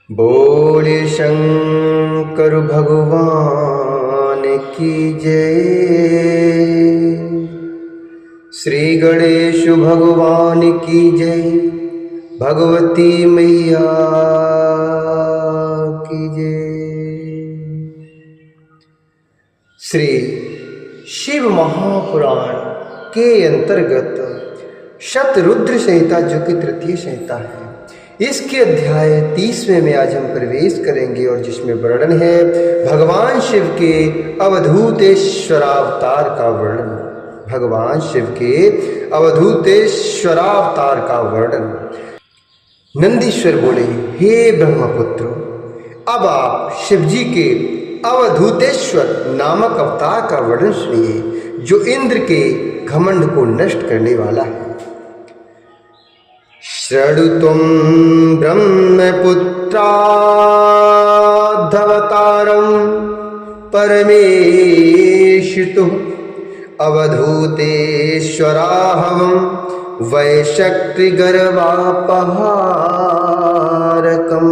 बोले शंकर भगवान की जय। श्री गणेश भगवान की जय। भगवती मैया की जय। श्री शिव महापुराण के अंतर्गत शतरुद्र संहिता जो कि तृतीय संहिता है, इसके अध्याय 30वें में आज हम प्रवेश करेंगे और जिसमें वर्णन है भगवान शिव के अवधूतेश्वरावतार का वर्णन। भगवान शिव के अवधूतेश्वरावतार का वर्णन। नंदीश्वर बोले, हे ब्रह्मपुत्र, अब आप शिवजी के अवधूतेश्वर नामक अवतार का वर्णन सुनिए, जो इंद्र के घमंड को नष्ट करने वाला है। शृणुतुं ब्रह्मपुत्राद्धवतारं परमेशितुः अवधूतेश्वराहवं वैशक्तिगर्वापहारकं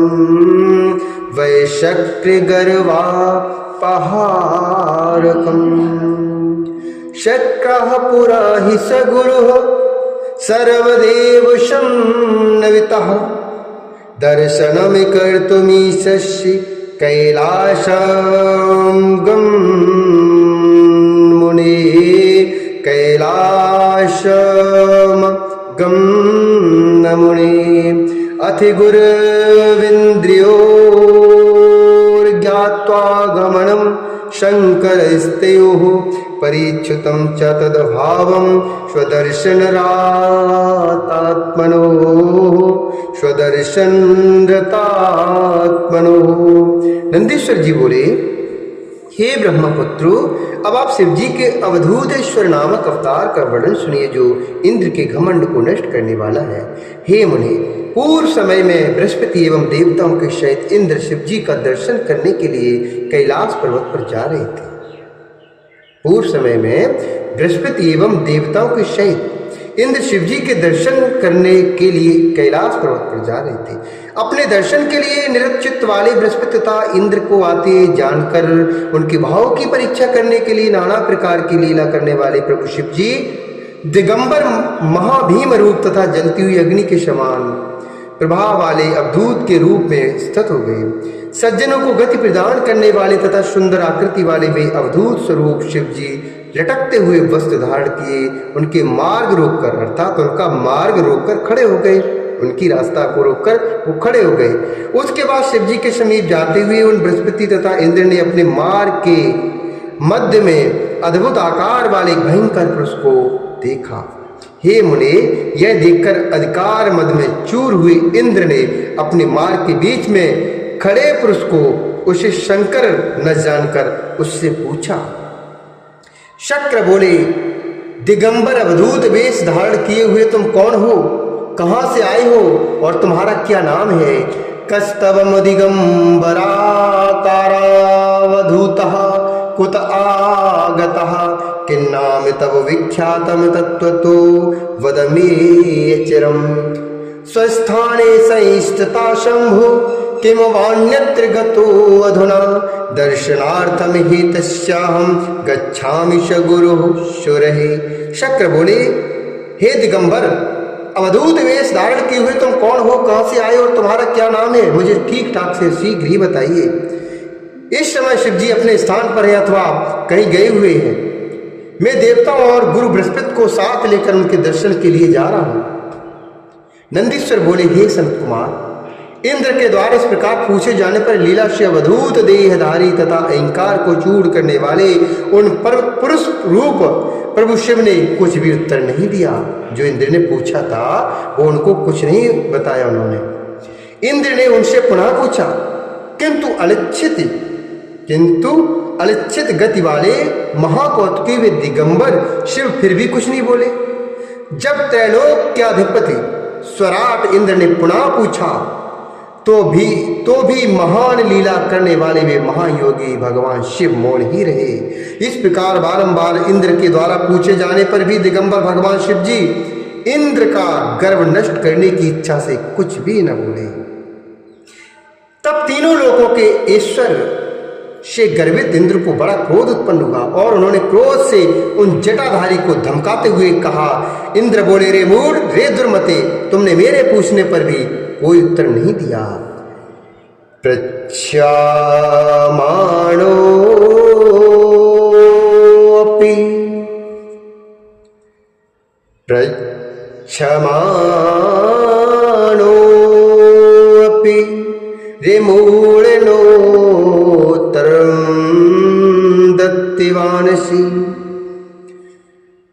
शक्रः पुरा हि स गुरुः सर्वदेव शन्नवितः दर्शनं कर्तुमीशस्य कैलासं मुने कैलासं मुने अथि गुरुविन्द्रियोर्ज्ञात्वा गमनं शङ्करस्तयोः परीक्षितं च तद्भावं स्वदर्शनरतात्मनो। नंदीश्वर जी बोले, हे ब्रह्मपुत्रु, अब आप शिव जी के अवधूतेश्वर नामक अवतार का वर्णन सुनिए, जो इंद्र के घमंड को नष्ट करने वाला है। हे मुनि, पूर्व समय में बृहस्पति एवं देवताओं के सहित इंद्र शिव जी का दर्शन करने के लिए कैलाश पर्वत पर जा रहे थे। पूर्व समय में बृहस्पति एवं देवताओं के सहित इंद्र शिव जी के दर्शन करने के लिए कैलाश पर्वत पर जा रहे थे। अपने दर्शन के लिए निरचित वाले बृहस्पति तथा इंद्र को आते जानकर उनके भाव की परीक्षा करने के लिए नाना प्रकार की लीला करने वाले प्रभु शिव जी दिगंबर महाभीम रूप तथा जलती हुई अग्नि के समान प्रभाव वाले अवधूत के रूप में स्थित हो गए। सज्जनों को गति प्रदान करने वाले तथा सुंदर आकृति वाले वे अवधूत स्वरूप शिव जी लटकते हुए वस्त्र धारण किए उनके मार्ग रोककर, अर्थात उनका मार्ग रोककर खड़े हो गए। उनकी रास्ता को रोककर वो खड़े हो गए। उसके बाद शिव जी के समीप जाते हुए उन बृहस्पति तथा इंद्र ने अपने मार्ग के मध्य में अद्भुत आकार वाले भयंकर पुरुष को देखा। हे मुने, यह देखकर अधिकार मद में चूर हुए इंद्र ने अपने मार्ग के बीच में खड़े पुरुष को उसे शंकर न जानकर उससे पूछा। शक्र बोले, दिगंबर अवधूत वेश धारण किए हुए तुम कौन हो, कहाँ से आए हो और तुम्हारा क्या नाम है? कस्तवम दिगंबराकारावधूतः कुत आगतः किन्नाम तव विख्यातम तत्त्वतो वद मे चिरम्। स्वस्थाने संस्थिता शंभु किम वान्यत्र गतो अधुना दर्शनार्थम हि तस्याहं गच्छामि स गुरुः शुरहे। शक्र बोले, हे दिगंबर अवधूत वेश धारण किए हुए तुम कौन हो, कहाँ से आए और तुम्हारा क्या नाम है? मुझे ठीक ठाक से शीघ्र ही बताइए। इस समय शिव जी अपने स्थान पर हैं अथवा कहीं गए हुए हैं। मैं देवताओं और गुरु बृहस्पति को साथ लेकर उनके दर्शन के लिए जा रहा हूं। नंदीश्वर बोले, हे संत कुमार, इंद्र के द्वारा इस प्रकार पूछे जाने पर लीला से अवधूत देहधारी तथा अहंकार को चूर करने वाले उन पुरुष रूप प्रभु शिव ने कुछ भी उत्तर नहीं दिया। जो इंद्र ने पूछा था वो उनको कुछ नहीं बताया उन्होंने। इंद्र ने उनसे पुनः पूछा, किंतु अलक्षित गति वाले महाकौतुकी वे दिगंबर शिव फिर भी कुछ नहीं बोले। जब त्रैलोक के अधिपति स्वराट इंद्र ने पुनः पूछा तो भी महान लीला करने वाले वे महायोगी भगवान शिव मौन ही रहे। इस प्रकार बारंबार इंद्र के द्वारा पूछे जाने पर भी दिगंबर भगवान शिव जी इंद्र का गर्व नष्ट करने की इच्छा से कुछ भी न बोले। तब तीनों लोकों के ईश्वर से गर्वित इंद्र को बड़ा क्रोध उत्पन्न हुआ और उन्होंने क्रोध से उन जटाधारी को धमकाते हुए कहा, इंद्र बोले, रे मूढ़, रे दुर्मते, तुमने मेरे पूछने पर भी कोई उत्तर नहीं दिया। पृच्छामाणो अपि पृच्छमाणोऽपि रे मूढनोत्तरं दत्तिवानसि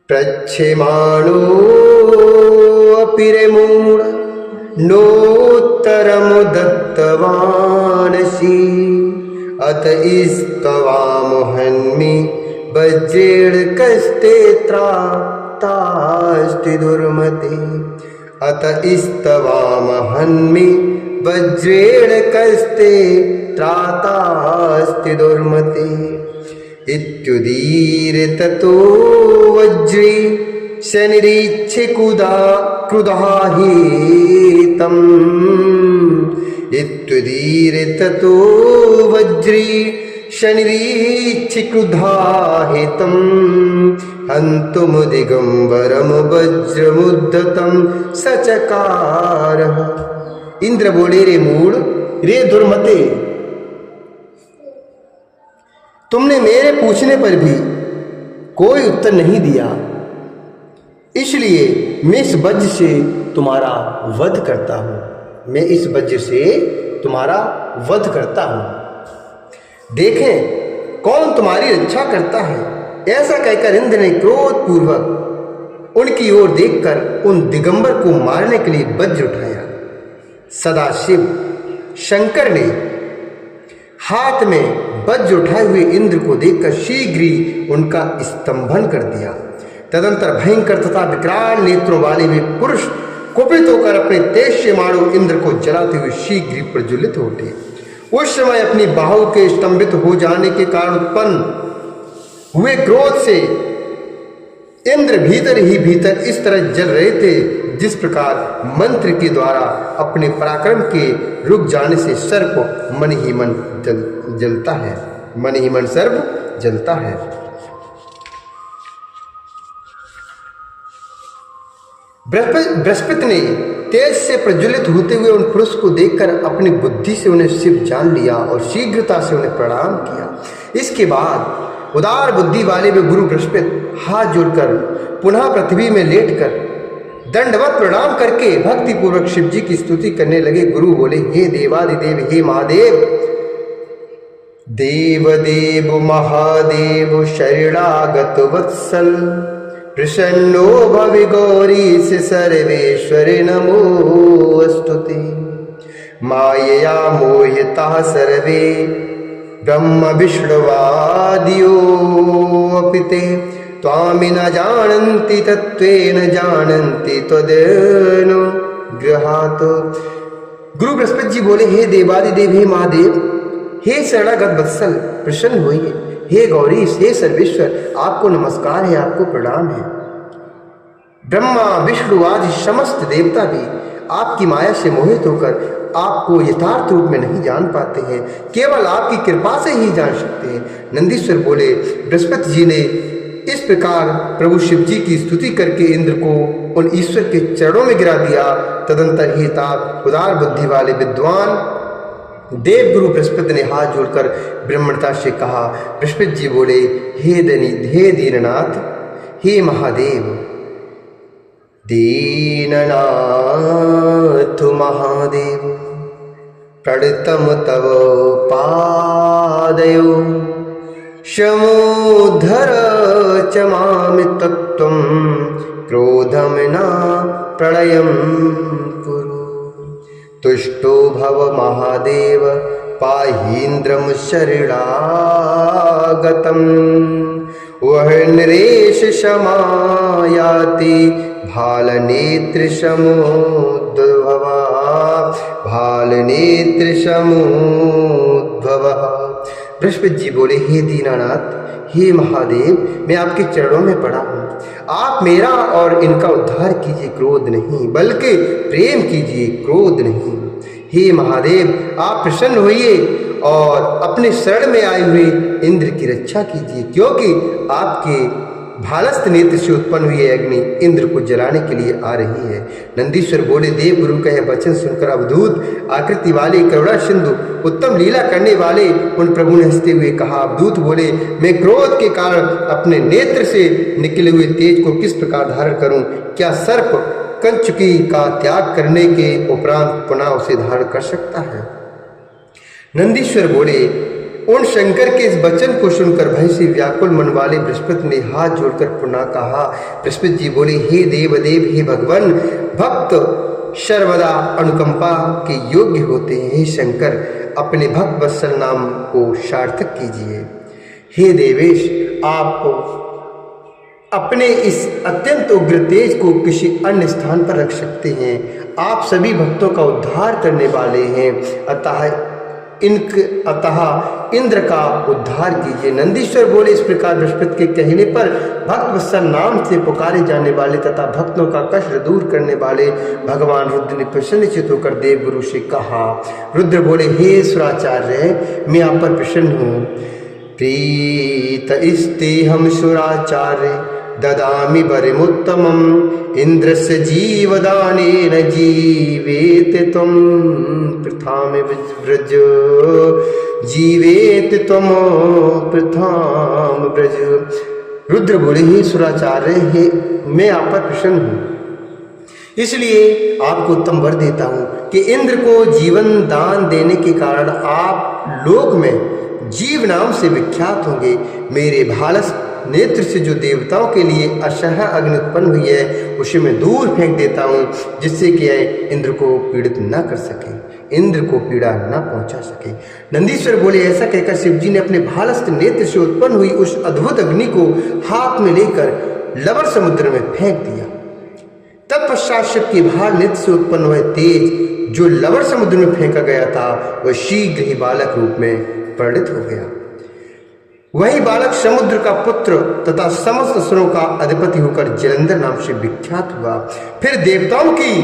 पृच्छमाणोऽपि रे मूढनोत्तरं दत्तवानसि अत स्तवामहन्मि वज्रेण कस्ते त्रातास्ति दुर्मते अत स्तवामहन्मि वज्रेण कस्ते त्रातास्ति दुर्मते इत्युदीर्य ततो वज्रे शनिरीच्छे क्रुधाहेतम् इत्युदीर्य ततो वज्रे शनिरीच्छे क्रुधाहेतम् हन्तुम दिगंबरम वज्रमुद्धतं सचकारः। इंद्र बोले, रे मूढ़, रे दुर्मते, तुमने मेरे पूछने पर भी कोई उत्तर नहीं दिया, इसलिए मैं इस वज्र से तुम्हारा वध करता हूं। मैं इस वज्र से तुम्हारा वध करता हूं। देखें कौन तुम्हारी रक्षा करता है। ऐसा कहकर इंद्र ने क्रोध पूर्वक उनकी ओर देखकर उन दिगंबर को मारने के लिए वज्र उठाया। सदाशिव शंकर ने हाथ में वज्र उठाए हुए इंद्र को देखकर शीघ्र ही उनका स्तंभन कर दिया। तदंतर भयंकर तथा विकराल नेत्रों वाले वे पुरुष कुपित होकर अपने तेज से मानो इंद्र को जलाते हुए शीघ्र प्रज्वलित हो उठे। उस समय अपनी बाहु के स्तंभित हो जाने के कारण उत्पन्न हुए क्रोध से इंद्र भीतर ही भीतर इस तरह जल रहे थे जिस प्रकार मंत्र के द्वारा अपने पराक्रम के रुक जाने से सर्प मन ही मन जलता है। मन ही मन सर्प जलता है। बृहस्पति ने तेज से प्रज्वलित होते हुए उन पुरुष को देखकर अपनी बुद्धि से उन्हें शिव जान लिया और शीघ्रता से उन्हें प्रणाम किया। इसके बाद उदार बुद्धि वाले वे गुरु बृहस्पति हाथ जोड़कर पुनः पृथ्वी में लेटकर दंडवत प्रणाम करके भक्ति पूर्वक शिव जी की स्तुति करने लगे। गुरु बोले, हे देवादिदेव, हे महादेव, देवदेव महादेव शरणागत वत्सल, प्रसन्नो भवि गौरीश सर्वेश्वर नमोस्तुते। मायया मोहिताः सर्वे ब्रह्म विष्णुवादियो अपि ते त्वामि न जानन्ति तत्त्वेन जानन्ति त्वदनुग्रहात्। गुरु बृहस्पति जी बोले, हे देवादिदेव, हे महादेव, हे शरणागत वत्सल, प्रसन्न होइए। हे गौरीश, हे सर्वेश्वर, आपको नमस्कार है, आपको प्रणाम है। ब्रह्मा विष्णु आदि समस्त देवता भी आपकी माया से मोहित होकर आपको यथार्थ रूप में नहीं जान पाते हैं, केवल आपकी कृपा से ही जान सकते हैं। नंदीश्वर बोले, बृहस्पति जी ने इस प्रकार प्रभु शिव जी की स्तुति करके इंद्र को उन ईश्वर के चरणों में गिरा दिया। तदंतर ही ताप उदार बुद्धि वाले विद्वान देवगुरु बृहस्पति ने हाथ जोड़कर ब्रह्मणता से कहा। बृहस्पति जी बोले, हे दीननाथ, हे महादेव, दीननाथ महादेव, प्रणतम तव पादयो, शमोद्धर च मामि तत्त्वं, क्रोधं न प्रलयं कुरु। तुष्टो भव महादेव, पाहीन्द्रं शरणागतम्, वह नरेश क्षमायाति, भालनेत्र समुद्भवा, भालनेत्र समुद्भवा। बृहस्पति जी बोले, हे दीनानाथ, हे महादेव, मैं आपके चरणों में पड़ा हूँ। आप मेरा और इनका उद्धार कीजिए, क्रोध नहीं, बल्कि प्रेम कीजिए, क्रोध नहीं। हे महादेव, आप प्रसन्न होइए और अपने शरण में आए हुए इंद्र की रक्षा कीजिए, क्योंकि आपके भालस्त नेत्र से उत्पन्न हुई अग्नि इंद्र को जलाने के लिए आ रही है। नंदीश्वर बोले, देव गुरु का यह वचन सुनकर अवधूत आकृति वाले, करुणा सिंधु, उत्तम लीला करने वाले उन प्रभु ने हंसते हुए कहा। अवधूत बोले, मैं क्रोध के कारण अपने नेत्र से निकले हुए तेज को किस प्रकार धारण करूं? क्या सर्प कंचुकी का त्याग करने के उपरांत पुनः उसे धारण कर सकता है? नंदीश्वर बोले, उन शंकर के इस वचन को सुनकर भय से व्याकुल मन वाले बृहस्पति ने हाथ जोड़कर पुनः कहा। बृहस्पति जी बोले, हे देवदेव, हे भगवान, भक्त सर्वदा अनुकंपा के योग्य होते हैं। हे शंकर, अपने भक्त वत्सल नाम को सार्थक कीजिए। हे देवेश, आप अपने इस अत्यंत उग्र तेज को किसी अन्य स्थान पर रख सकते हैं। आप सभी भक्तों का उद्धार करने वाले हैं, अतः इंद्र का उद्धार कीजिए। नंदीश्वर बोले, इस प्रकार बृहस्पति के कहने पर भक्त वत्सल नाम से पुकारे जाने वाले तथा भक्तों का कष्ट दूर करने वाले भगवान रुद्र ने प्रसन्नचित होकर देव गुरु से कहा। रुद्र बोले, हे सुराचार्य, मैं आप पर प्रसन्न हूँ। प्रीत इस्ते हम सुराचार्य ददामि वरमुत्तमम् इंद्रस्य जीवदानेन जीवेत त्वं पृथाम व्रज जीवेत त्वं पृथाम व्रज। रुद्र बोले, हे सुराचार्य, हे मैं आप पर प्रसन्न हूँ, इसलिए आपको उत्तम वर देता हूँ कि इंद्र को जीवन दान देने के कारण आप लोक में जीव नाम से विख्यात होंगे। मेरे भालस नेत्र से जो देवताओं के लिए असह्य अग्नि उत्पन्न हुई है, उसे मैं दूर फेंक देता हूँ, जिससे कि इंद्र को पीड़ित न कर सके, इंद्र को पीड़ा न पहुंचा सके। नंदीश्वर बोले, ऐसा कहकर शिवजी ने अपने भालस्त नेत्र से उत्पन्न हुई उस अद्भुत अग्नि को हाथ में लेकर लवर समुद्र में फेंक दिया। तत्पश्चात शिव के भाल नेत्र से उत्पन्न हुए तेज जो लवर समुद्र में फेंका गया था, वह शीघ्र ही बालक रूप में परिणित हो गया। वही बालक समुद्र का पुत्र तथा समस्त असुरों का अधिपति होकर जलंधर नाम से विख्यात हुआ। फिर देवताओं की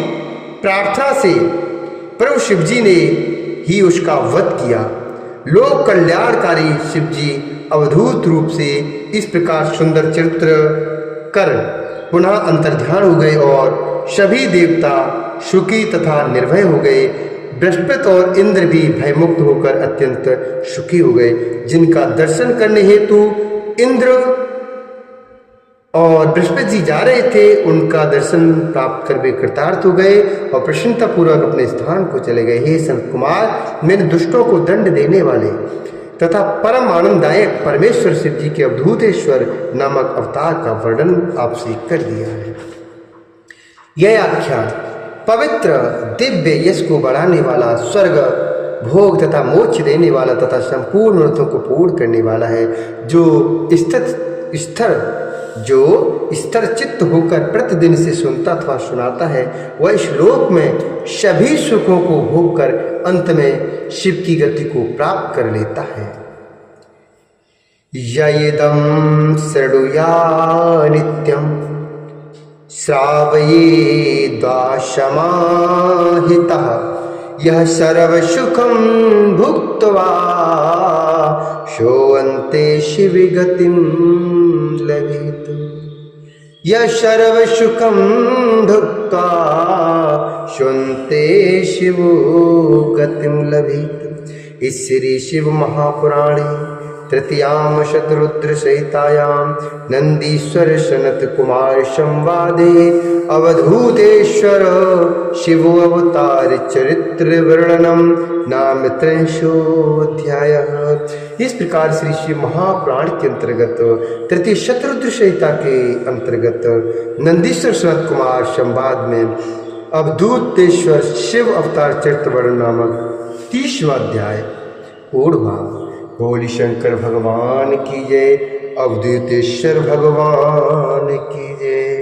प्रार्थना से प्रभु शिवजी ने ही उसका वध किया। लोक कल्याणकारी शिवजी अवधूत रूप से इस प्रकार सुंदर चरित्र कर पुनः अंतर्ध्यान हो गए और सभी देवता सुखी तथा निर्भय हो गए। बृहस्पति और इंद्र भी भयमुक्त होकर अत्यंत सुखी हो गए। जिनका दर्शन करने हेतु इंद्र और बृहस्पति जी जा रहे थे, उनका दर्शन प्राप्त कर वे कृतार्थ हो गए और प्रसन्नतापूर्वक अपने स्थान को चले गए। हे संत कुमार, मैंने दुष्टों को दंड देने वाले तथा परम आनंददायक परमेश्वर शिव जी के अवधूतेश्वर नामक अवतार का वर्णन आपसे कर दिया है। यह आख्यान पवित्र दिव्य यश को बढ़ाने वाला, स्वर्ग भोग तथा मोक्ष देने वाला तथा संपूर्ण मनोरथों को पूर्ण करने वाला है। जो स्थिर चित्त होकर प्रतिदिन से सुनता अथवा सुनाता है, वह इस लोक में सभी सुखों को भोग कर अंत में शिव की गति को प्राप्त कर लेता है। ययेदं शृणुया नित्यं श्रावयेद्वा समाहितः यः सर्वसुखं भुक्त्वा सोऽन्ते शिवगतिं लभेत। यः सर्वसुखं भुक्त्वा सोऽन्ते शिवो गतिं लभेत। इस श्री शिव महापुराणे तृतीयां शतरुद्र सहितायां नंदीश्वर सनत कुमार संवादे अवधूतेश्वर शिव अवतार चरित्र वर्णनम नाम 3अध्यायः। इस प्रकार श्री शिव महापुराण के अंतर्गत तृतीय शतरुद्र संहिता के अंतर्गत नंदीश्वर सनत कुमार संवाद में अवधूतेश्वर शिव अवतार चरित्र वर्णन नामक 30वां अध्याय पूर्ण हुआ। बोली शंकर भगवान की जय, अवधूतेश्वर भगवान की जय।